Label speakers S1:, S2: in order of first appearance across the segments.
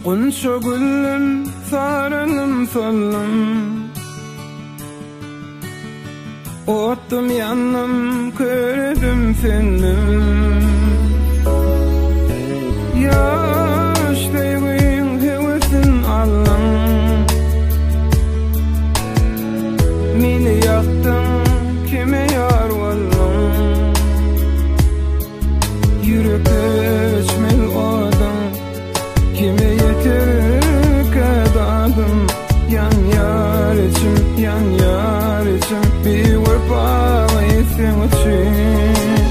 S1: Gonşa güllüm sarılım sollum, ottum yandım kördüm sendüm. Yaş değgin hevesin aldım, meni yaktın kime yar oldum. Yürek içmel odam kime yeter kadadım. Yan yar içim bir vefalı sen için.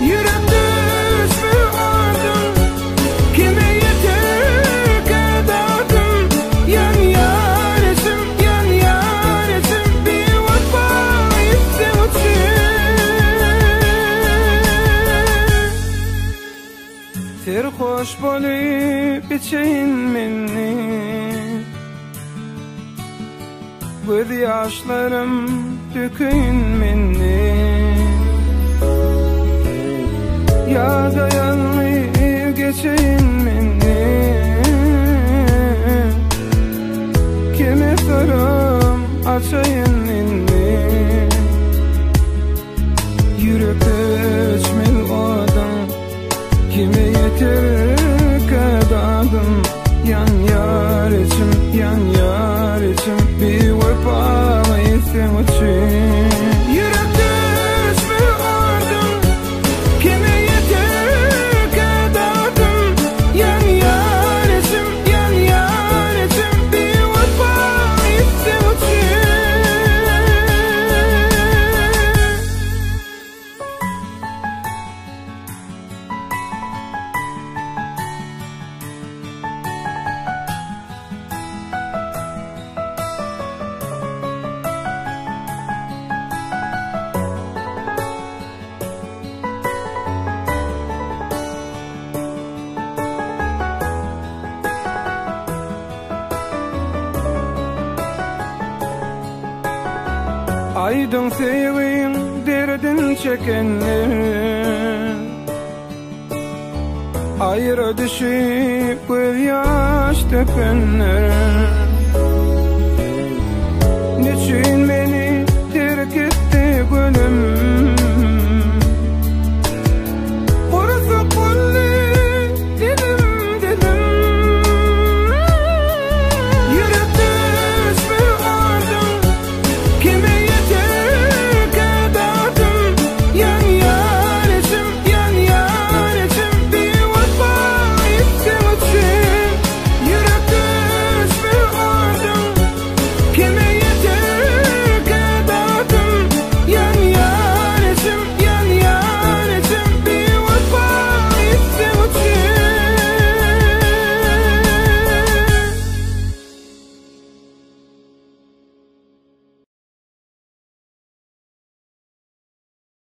S1: Yürek içmel odam kime yeter kadadım. Yan yar içim bir vefalı sen için. Serhoş bolup içeyin meni, göz yaşlarım dökün meni. Ya dayanlı geçeyin meni, kime sorum açayın meni. Yürek içmel odam kime yeter kadadım. Yan yar içim bir vefalı sen için. Yürek içmel odam kime yeter kadadım. Yan yar içim bir vefalı sen için. Aydın sevin derdin çekenler, ayrı düşüp göz yaş dökenler.